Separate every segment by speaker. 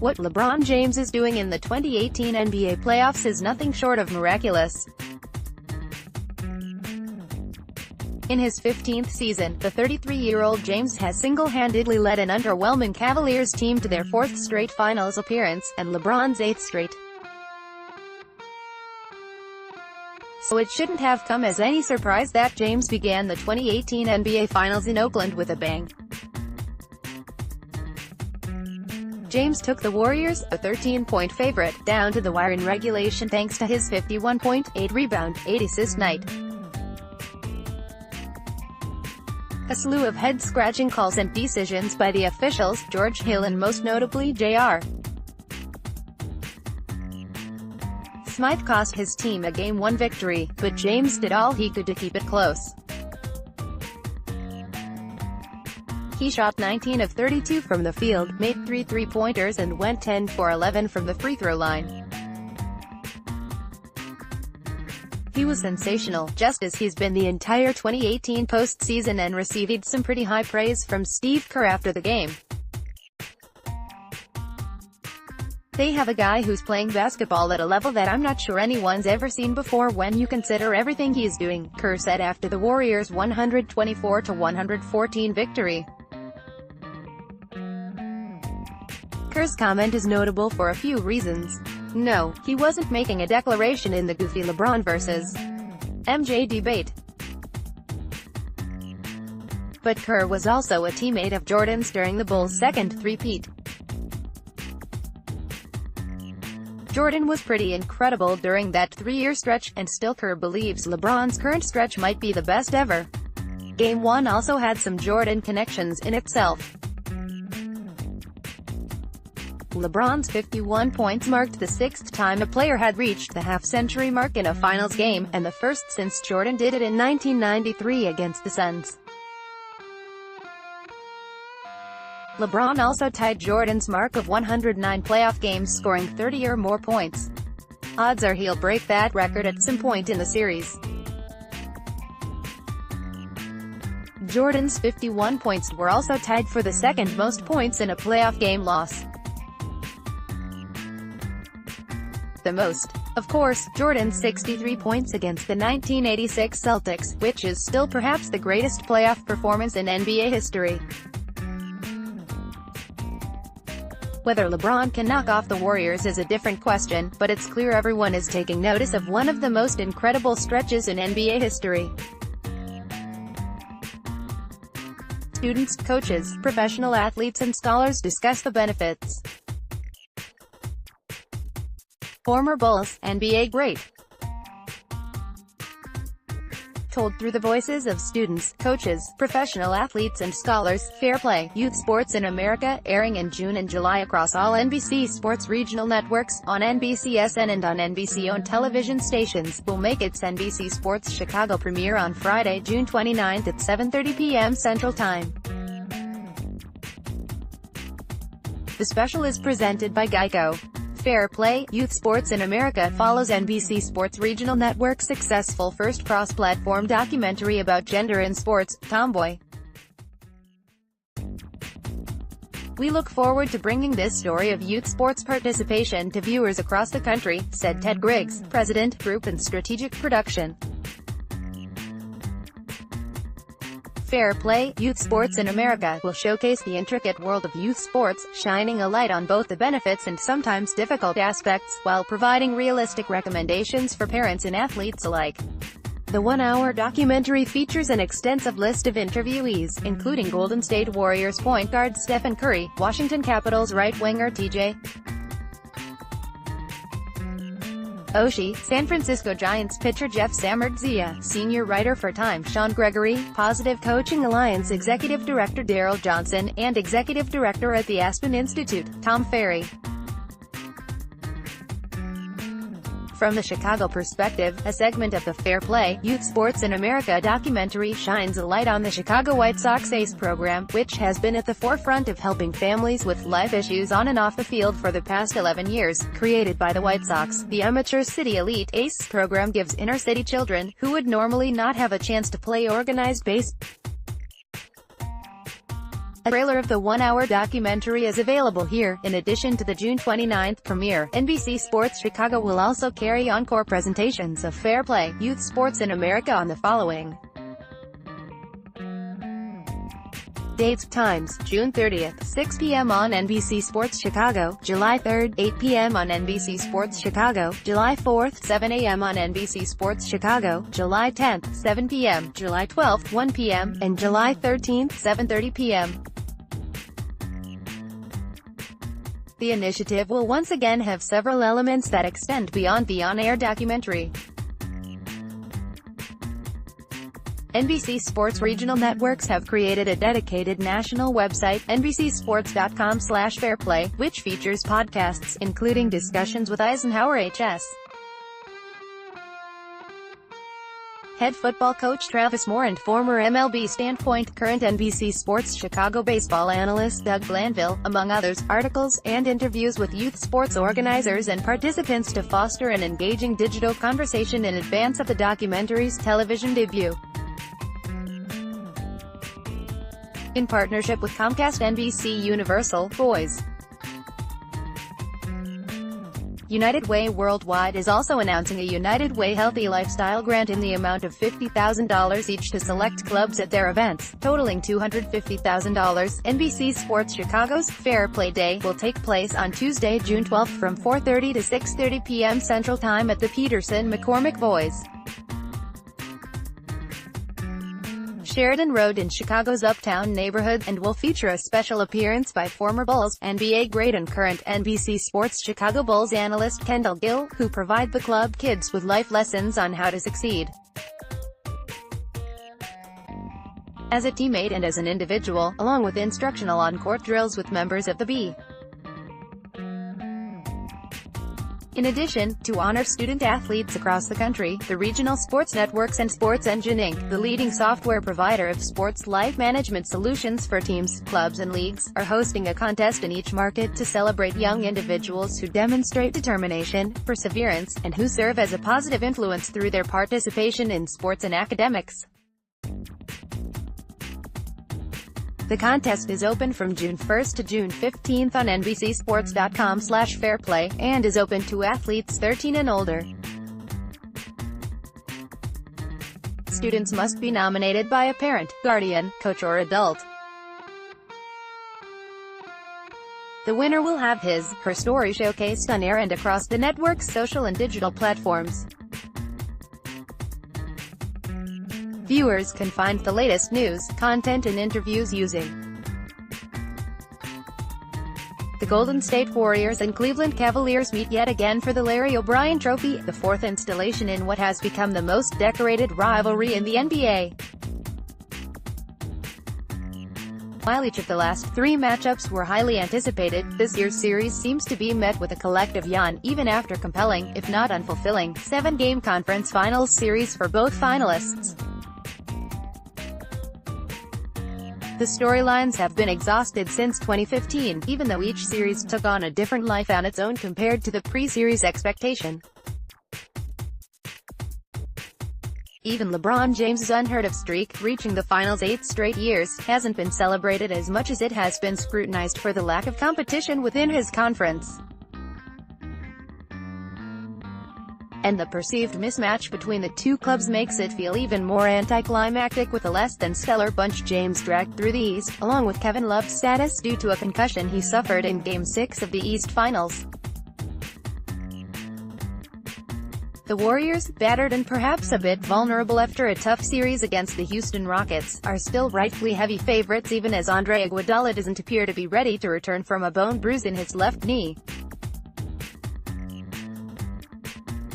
Speaker 1: What LeBron James is doing in the 2018 NBA playoffs is nothing short of miraculous. In his 15th season, the 33-year-old James has single-handedly led an underwhelming Cavaliers team to their 4th straight finals appearance, and LeBron's 8th straight. So it shouldn't have come as any surprise that James began the 2018 NBA Finals in Oakland with a bang. James took the Warriors, a 13-point favorite, down to the wire in regulation thanks to his 51-point, 8-rebound, 8-assist night. A slew of head-scratching calls and decisions by the officials, George Hill and most notably Jr. Smythe cost his team a Game 1 victory, but James did all he could to keep it close. He shot 19 of 32 from the field, made 3 three-pointers and went 10 for 11 from the free throw line. He was sensational, just as he's been the entire 2018 postseason, and received some pretty high praise from Steve Kerr after the game. "They have a guy who's playing basketball at a level that I'm not sure anyone's ever seen before when you consider everything he's doing," Kerr said after the Warriors' 124-114 victory. Kerr's comment is notable for a few reasons. No, he wasn't making a declaration in the goofy LeBron versus MJ debate. But Kerr was also a teammate of Jordan's during the Bulls' second three-peat. Jordan was pretty incredible during that 3-year stretch, and still Kerr believes LeBron's current stretch might be the best ever. Game 1 also had some Jordan connections in itself. LeBron's 51 points marked the 6th time a player had reached the half-century mark in a finals game, and the first since Jordan did it in 1993 against the Suns. LeBron also tied Jordan's mark of 109 playoff games, scoring 30 or more points. Odds are he'll break that record at some point in the series. Jordan's 51 points were also tied for the second most points in a playoff game loss. The most, of course, Jordan's 63 points against the 1986 Celtics, which is still perhaps the greatest playoff performance in NBA history. Whether LeBron can knock off the Warriors is a different question, but it's clear everyone is taking notice of one of the most incredible stretches in NBA history. Students, coaches, professional athletes and scholars discuss the benefits. Former Bulls, NBA great, told through the voices of students, coaches, professional athletes and scholars. Fair Play, Youth Sports in America, airing in June and July across all NBC Sports regional networks, on NBCSN and on NBC-owned television stations, will make its NBC Sports Chicago premiere on Friday, June 29 at 7:30 p.m. Central Time. The special is presented by Geico. Fair Play, Youth Sports in America follows NBC Sports Regional Network's successful first cross-platform documentary about gender in sports, Tomboy. "We look forward to bringing this story of youth sports participation to viewers across the country," said Ted Griggs, President, Group and Strategic Production. Fair Play, Youth Sports in America will showcase the intricate world of youth sports, shining a light on both the benefits and sometimes difficult aspects, while providing realistic recommendations for parents and athletes alike. The 1-hour documentary features an extensive list of interviewees, including Golden State Warriors point guard Stephen Curry, Washington Capitals right-winger T.J. Oshie, San Francisco Giants pitcher Jeff Samardzija, senior writer for Time Sean Gregory, Positive Coaching Alliance Executive Director Daryl Johnson, and Executive Director at the Aspen Institute, Tom Ferry. From the Chicago perspective, a segment of the Fair Play, Youth Sports in America documentary shines a light on the Chicago White Sox ACE program, which has been at the forefront of helping families with life issues on and off the field for the past 11 years. Created by the White Sox, the Amateur City Elite ACE program gives inner-city children, who would normally not have a chance to play organized baseball, A trailer of the one-hour documentary is available here. In addition to the June 29 premiere, NBC Sports Chicago will also carry encore presentations of Fair Play, Youth Sports in America on the following dates, times: June 30th, 6 p.m. on NBC Sports Chicago, July 3rd, 8 p.m. on NBC Sports Chicago, July 4th, 7 a.m. on NBC Sports Chicago, July 10th, 7 p.m., July 12th, 1 p.m., and July 13th, 7:30 p.m. The initiative will once again have several elements that extend beyond the on-air documentary. NBC Sports regional networks have created a dedicated national website, nbcsports.com/fairplay, which features podcasts, including discussions with Eisenhower HS head football coach Travis Moore and former MLB Standpoint, current NBC Sports Chicago baseball analyst Doug Glanville, among others, articles, and interviews with youth sports organizers and participants to foster an engaging digital conversation in advance of the documentary's television debut. In partnership with Comcast NBC Universal, Boys United Way Worldwide is also announcing a United Way Healthy Lifestyle grant in the amount of $50,000 each to select clubs at their events, totaling $250,000. NBC Sports Chicago's Fair Play Day will take place on Tuesday, June 12 from 4:30 to 6:30 p.m. Central Time at the Peterson-McCormick Boys Sheridan Road in Chicago's Uptown neighborhood, and will feature a special appearance by former Bulls, NBA great and current NBC Sports Chicago Bulls analyst Kendall Gill, who provide the club kids with life lessons on how to succeed as a teammate and as an individual, along with instructional on-court drills with members of the B. In addition, to honor student-athletes across the country, the regional sports networks and Sports Engine Inc., the leading software provider of sports life management solutions for teams, clubs and leagues, are hosting a contest in each market to celebrate young individuals who demonstrate determination, perseverance, and who serve as a positive influence through their participation in sports and academics. The contest is open from June 1 to June 15 on NBCSports.com/fairplay, and is open to athletes 13 and older. Students must be nominated by a parent, guardian, coach or adult. The winner will have his/her story showcased on air and across the network's social and digital platforms. Viewers can find the latest news, content and interviews using the Golden State Warriors and Cleveland Cavaliers meet yet again for the Larry O'Brien Trophy, the fourth installation in what has become the most decorated rivalry in the NBA. While each of the last three matchups were highly anticipated, this year's series seems to be met with a collective yawn, even after compelling, if not unfulfilling, 7-game conference finals series for both finalists. The storylines have been exhausted since 2015, even though each series took on a different life on its own compared to the pre-series expectation. Even LeBron James' unheard-of streak, reaching the finals 8 straight years, hasn't been celebrated as much as it has been scrutinized for the lack of competition within his conference. And the perceived mismatch between the two clubs makes it feel even more anticlimactic, with a less-than-stellar bunch James dragged through the East, along with Kevin Love's status due to a concussion he suffered in Game 6 of the East Finals. The Warriors, battered and perhaps a bit vulnerable after a tough series against the Houston Rockets, are still rightfully heavy favorites even as Andre Iguodala doesn't appear to be ready to return from a bone bruise in his left knee.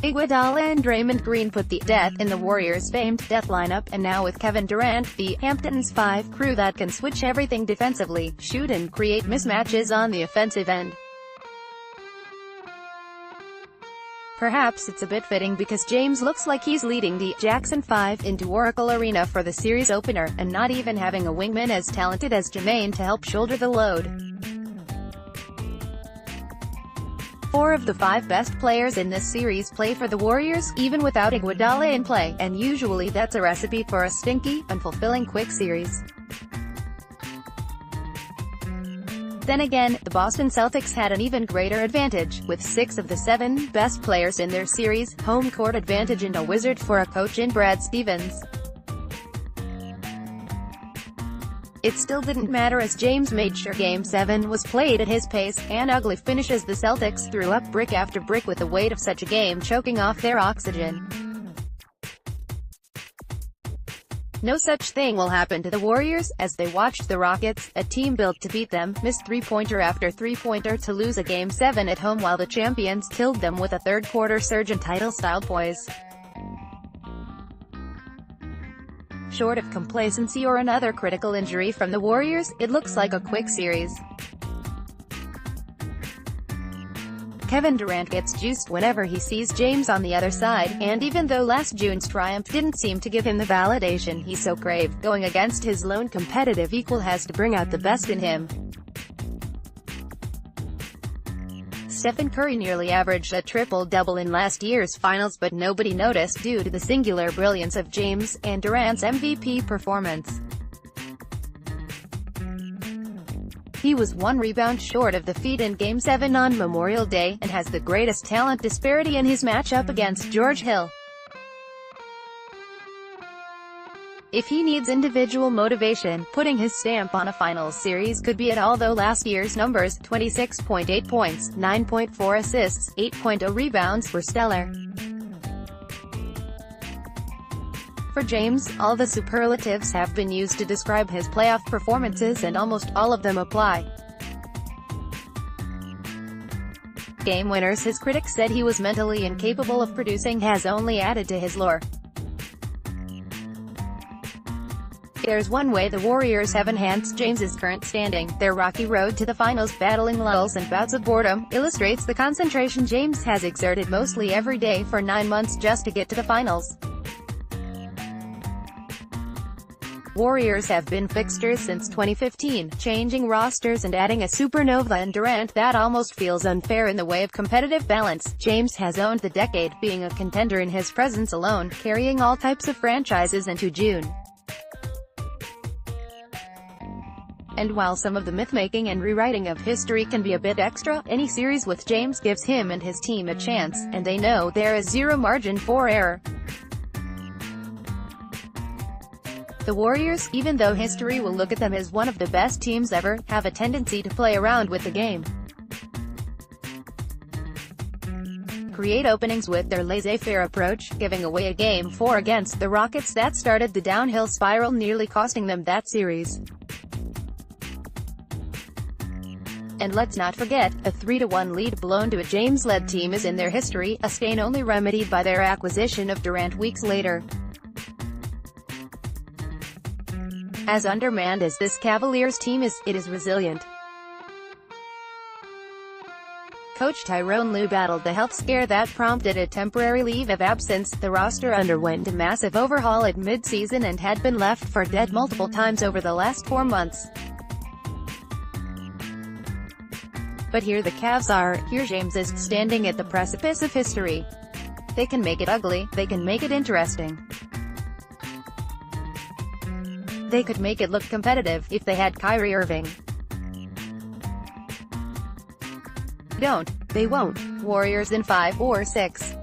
Speaker 1: Iguodala and Draymond Green put the death in the Warriors' famed death lineup, and now with Kevin Durant, the Hamptons 5 crew that can switch everything defensively, shoot and create mismatches on the offensive end. Perhaps it's a bit fitting because James looks like he's leading the Jackson 5 into Oracle Arena for the series opener, and not even having a wingman as talented as Jermaine to help shoulder the load. 4 of the 5 best players in this series play for the Warriors, even without Iguodala in play, and usually that's a recipe for a stinky, unfulfilling quick series. Then again, the Boston Celtics had an even greater advantage, with 6 of the 7 best players in their series, home court advantage and a wizard for a coach in Brad Stevens. It still didn't matter as James made sure Game 7 was played at his pace, an ugly finish as the Celtics threw up brick after brick with the weight of such a game choking off their oxygen. No such thing will happen to the Warriors, as they watched the Rockets, a team built to beat them, miss three-pointer after three-pointer to lose a Game 7 at home while the champions killed them with a third-quarter surge and title-style poise. Short of complacency or another critical injury from the Warriors, it looks like a quick series. Kevin Durant gets juiced whenever he sees James on the other side, and even though last June's triumph didn't seem to give him the validation he so craved, going against his lone competitive equal has to bring out the best in him. Stephen Curry nearly averaged a triple-double in last year's finals, but nobody noticed due to the singular brilliance of James and Durant's MVP performance. He was 1 rebound short of defeat in Game 7 on Memorial Day, and has the greatest talent disparity in his matchup against George Hill. If he needs individual motivation, putting his stamp on a finals series could be it, although last year's numbers, 26.8 points, 9.4 assists, 8.0 rebounds, were stellar. For James, all the superlatives have been used to describe his playoff performances and almost all of them apply. Game winners his critics said he was mentally incapable of producing has only added to his lure. There's one way the Warriors have enhanced James's current standing: their rocky road to the finals, battling lulls and bouts of boredom, illustrates the concentration James has exerted mostly every day for 9 months just to get to the finals. Warriors have been fixtures since 2015, changing rosters and adding a supernova and Durant that almost feels unfair in the way of competitive balance. James has owned the decade, being a contender in his presence alone, carrying all types of franchises into June. And while some of the myth-making and rewriting of history can be a bit extra, any series with James gives him and his team a chance, and they know there is zero margin for error. The Warriors, even though history will look at them as one of the best teams ever, have a tendency to play around with the game. Create openings with their laissez-faire approach, giving away a Game 4 against the Rockets that started the downhill spiral, nearly costing them that series. And let's not forget, a 3-1 lead blown to a James-led team is in their history, a stain only remedied by their acquisition of Durant weeks later. As undermanned as this Cavaliers team is, it is resilient. Coach Tyronn Lue battled the health scare that prompted a temporary leave of absence. The roster underwent a massive overhaul at mid-season and had been left for dead multiple times over the last 4 months. But here the Cavs are, here James is, standing at the precipice of history. They can make it ugly, they can make it interesting. They could make it look competitive, if they had Kyrie Irving. Don't. They won't. Warriors in 5 or 6.